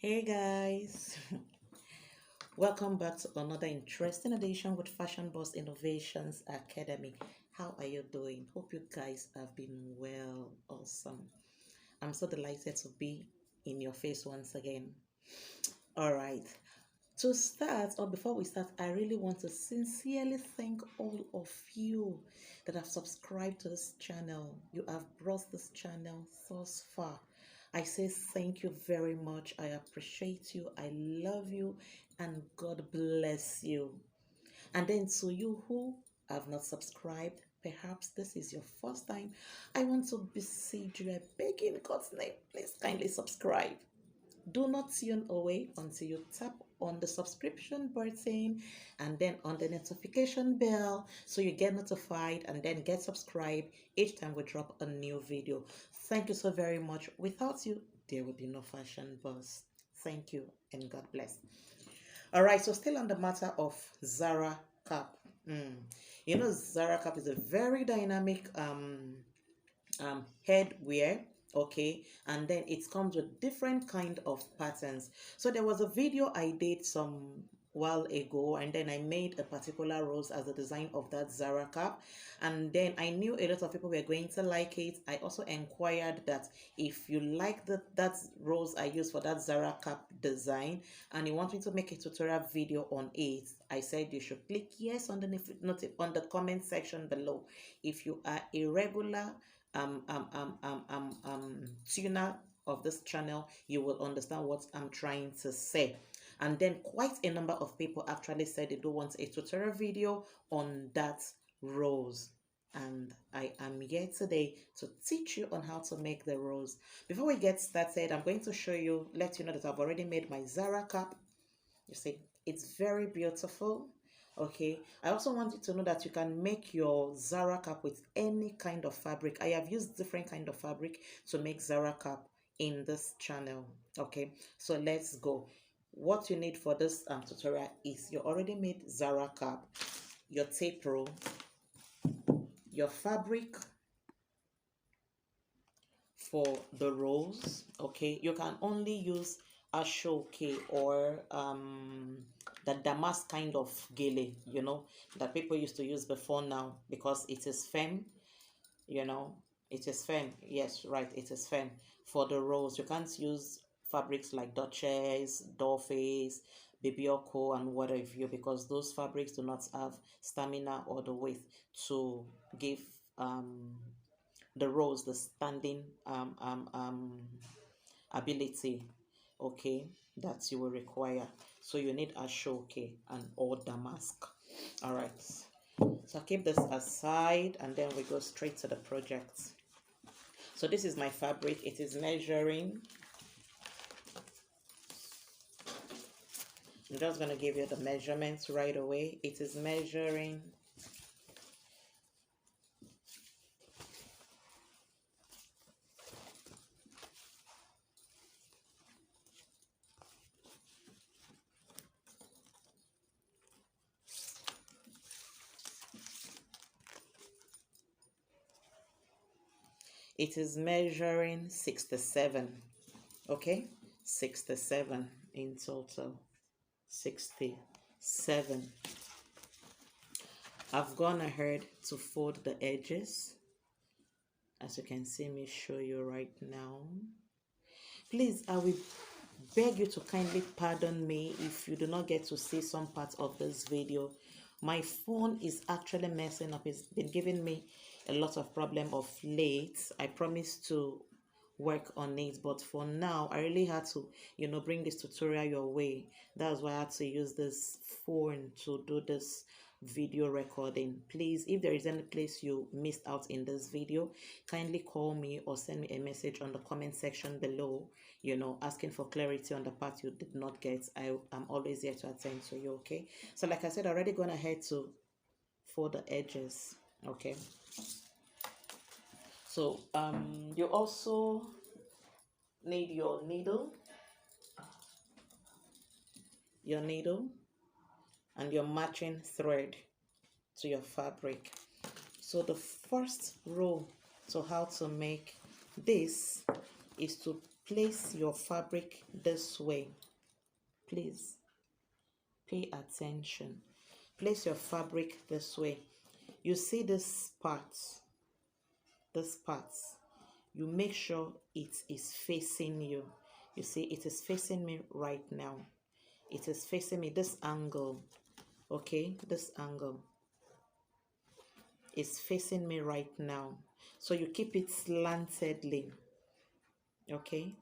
Hey guys, welcome back to another interesting edition with Fashion Boss Innovations Academy. How are you doing? Hope you guys have been well. Awesome. I'm so delighted to be in your face once again. All right. To start, or before we start, I really want to sincerely thank all of you that have subscribed to this channel. You have brought this channel thus far. I say thank you very much. I appreciate you. I love you. And God bless you. And then to you who have not subscribed, perhaps this is your first time, I want to beseech you, I beg in God's name, please kindly subscribe. Do not tune away until you tap on the subscription button and then on the notification bell so you get notified and then get subscribed each time we drop a new video. Thank you so very much. Without you, there will be no Fashion Buzz. Thank you and God bless. All right, so still on the matter of Zara cap. You know, Zara cap is a very dynamic headwear, okay, and then it comes with different kind of patterns. So there was a video I did some while ago, and then I made a particular rose as the design of that Zara cap, and then I knew a lot of people were going to like it. I also inquired that if you like that rose I used for that Zara cap design and you want me to make a tutorial video on it, I said you should click yes on the comment section below. If you are a regular tuner of this channel, you will understand what I'm trying to say. And then quite a number of people actually said they do want a tutorial video on that rose, and I am here today to teach you on how to make the rose. Before we get started, I'm going to let you know that I've already made my Zara cap. You see, it's very beautiful. Okay, I also want you to know that you can make your Zara cap with any kind of fabric. I have used different kind of fabric to make Zara cap in this channel. Okay, so let's go. What you need for this tutorial is your already made Zara cap, your tape roll, your fabric for the rolls. Okay, you can only use aso-oke or the damask kind of gele, you know, that people used to use before now, because it is firm, you know, it is firm. Yes, right, it is firm. For the rolls, you can't use fabrics like Duchess, Dollface, Babyoko, and what have you, because those fabrics do not have stamina or the width to give the rose the standing ability, okay, that you will require. So you need aso-oke and or damask. All right, so I'll keep this aside and then we go straight to the project. So this is my fabric. It is measuring, I'm just going to give you the measurements right away. It is measuring 67. Okay, 67 in total. 67. I've gone ahead to fold the edges, as you can see me show you right now. Please, I will beg you to kindly pardon me if you do not get to see some parts of this video. My phone is actually messing up. It's been giving me a lot of problem of late. I promised to work on it, but for now I really had to, you know, bring this tutorial your way. That's why I had to use this phone to do this video recording. Please, if there is any place you missed out in this video, kindly call me or send me a message on the comment section below, you know, asking for clarity on the part you did not get. I am always here to attend to you. Okay, so like I said, already gone ahead to fold the edges. Okay, so you also need your needle and your matching thread to your fabric. So the first rule to how to make this is to place your fabric this way. Please pay attention. Place your fabric this way. You see this part, you make sure it is facing you. You see, it is facing me right now. It is facing me this angle. Okay, this angle is facing me right now. So you keep it slantedly. Okay,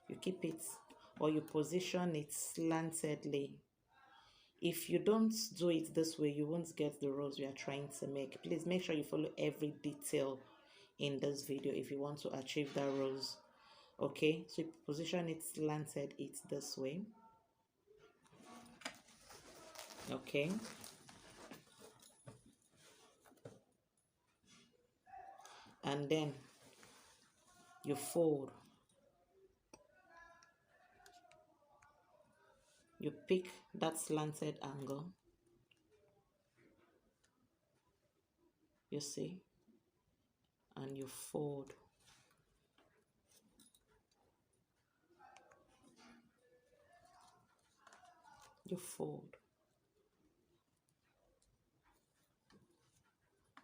you keep it, or you position it slantedly. If you don't do it this way, you won't get the rows we are trying to make. Please make sure you follow every detail in this video if you want to achieve that rows. Okay, so you position it slanted, it's this way. Okay, and then you fold. You pick that slanted angle. You see, and you fold. You fold.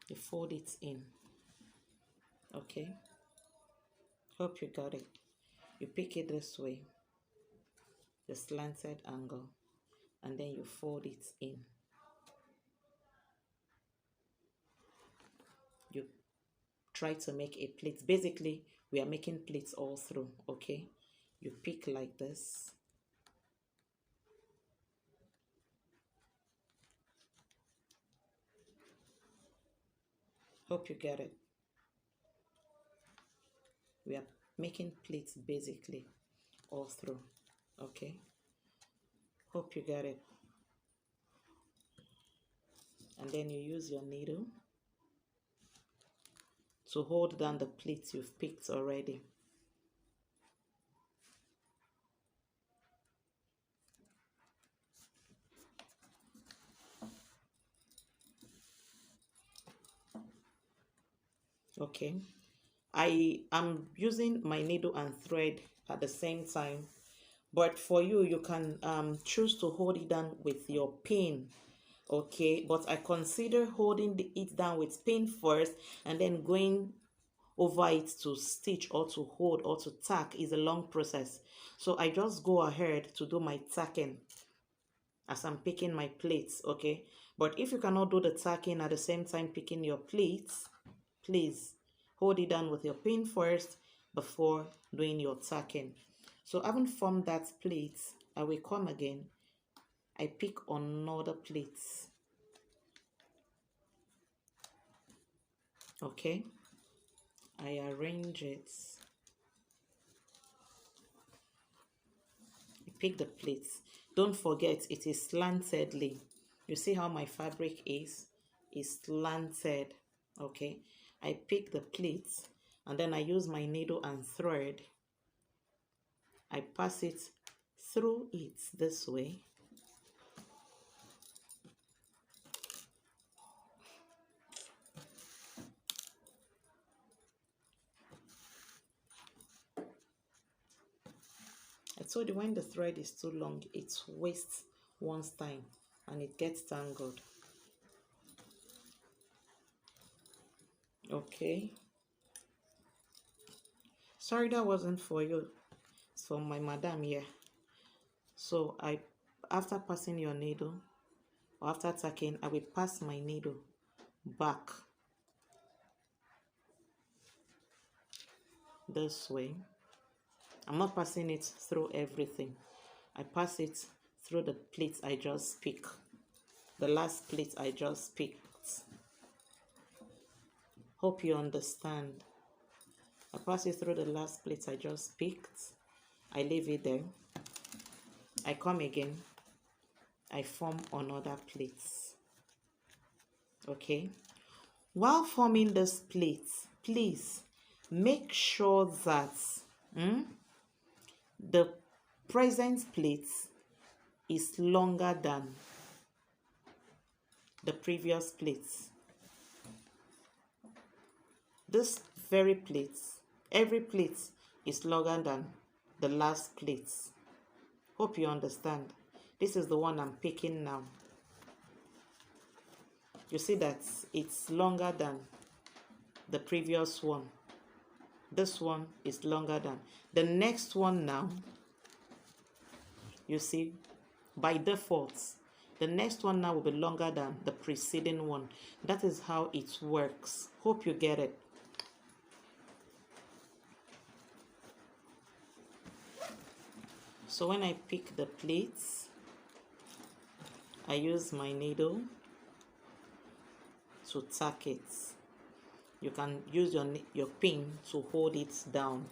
You fold it in. Okay, hope you got it. You pick it this way, the slanted angle, and then you fold it in. You try to make a pleat. Basically, we are making pleats all through. Okay, you pick like this. Hope you get it. We are making pleats basically all through. Okay, hope you get it. And then you use your needle to hold down the pleats you've picked already. Okay, I am using my needle and thread at the same time, but for you, you can choose to hold it down with your pin. Okay, but I consider holding it down with pin first and then going over it to stitch or to hold or to tack is a long process. So I just go ahead to do my tacking as I'm picking my pleats. Okay, but if you cannot do the tacking at the same time picking your pleats, please hold it down with your pin first before doing your tacking. So having formed that pleat, I will come again. I pick another pleat. Okay, I arrange it. I pick the pleats. Don't forget it is slantedly. You see how my fabric is slanted. Okay, I pick the pleats and then I use my needle and thread. I pass it through it this way. I told you when the thread is too long, it wastes one's time and it gets tangled. Okay. Sorry, that wasn't for you. It's for my madam here. So after passing your needle or after tacking, I will pass my needle back this way. I'm not passing it through everything. I pass it through the pleats I just picked. The last pleat I just picked. Hope you understand. I pass it through the last pleat I just picked. I leave it there. I come again. I form another pleat. Okay. While forming this pleat, please make sure that the present pleat is longer than the previous pleat. This very pleat, every pleat is longer than the last plate. Hope you understand. This is the one I'm picking now. You see that it's longer than the previous one. This one is longer than the next one. Now you see, by default, the next one now will be longer than the preceding one. That is how it works. Hope you get it. So when I pick the plates, I use my needle to tack it. You can use your pin to hold it down,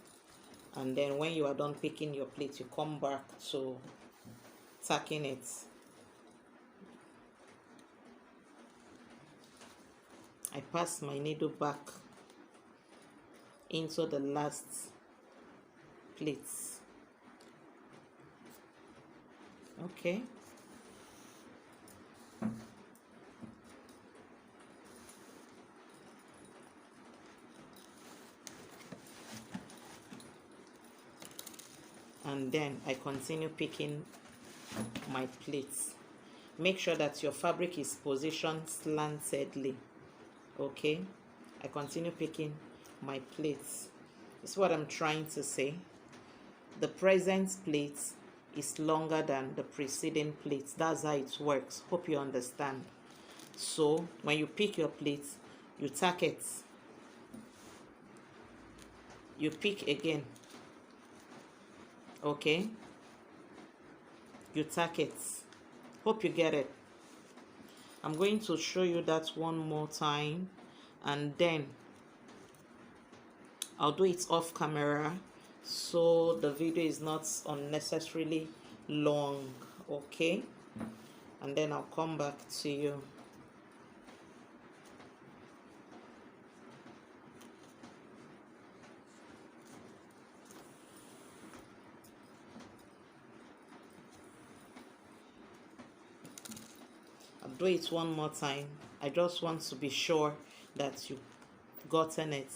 and then when you are done picking your plate, you come back to tacking it. I pass my needle back into the last plates. Okay. And then I continue picking my plates. Make sure that your fabric is positioned slantedly. Okay, I continue picking my plates. This is what I'm trying to say. The present plate is longer than the preceding plate. That's how it works. Hope you understand. So when you pick your plate, you tack it. You pick again. Okay, you tack it. Hope you get it. I'm going to show you that one more time, and then I'll do it off camera so the video is not unnecessarily long. Okay, and then I'll come back to you. I'll do it one more time. I just want to be sure that you've gotten it.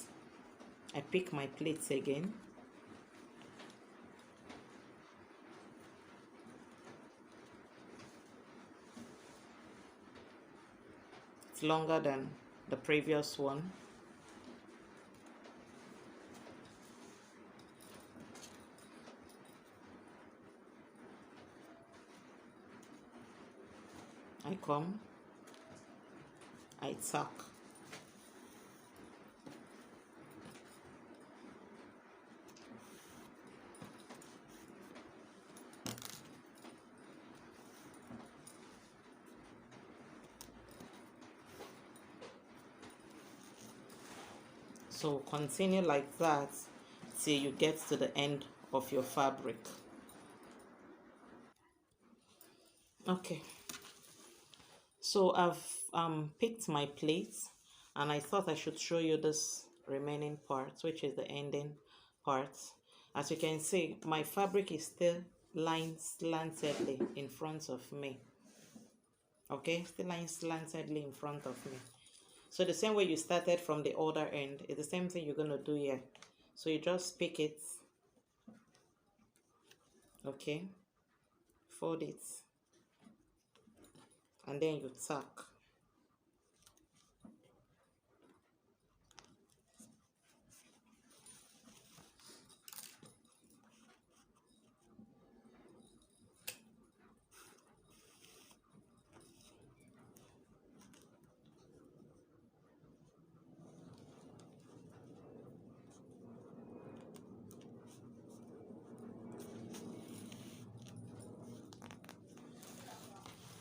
I pick my plates again. It's longer than the previous one. I come, I tack. So continue like that till you get to the end of your fabric. Okay, so I've picked my plates, and I thought I should show you this remaining part, which is the ending part. As you can see, my fabric is still lying slantedly in front of me. Okay, still lying slantedly in front of me. So the same way you started from the other end is the same thing you're going to do here. So you just pick it, okay, fold it, and then you tack.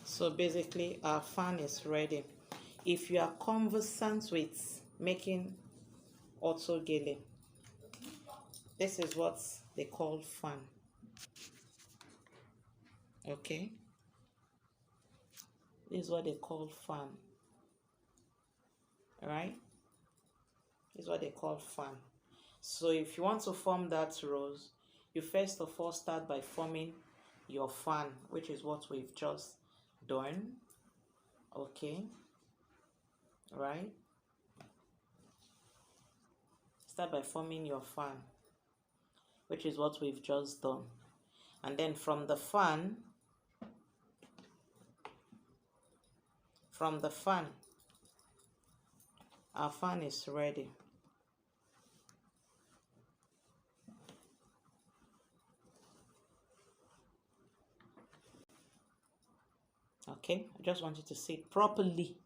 So basically our fan is ready. If you are conversant with making aso-oke, this is what they call fan. Okay, this is what they call fan. All right, this is what they call fan. So if you want to form that rose, you first of all start by forming your fan, which is what we've just done. Okay, right, start by forming your fan. which is what we've just done. And then from the fan, our fan is ready. Okay, I just want you to see it properly.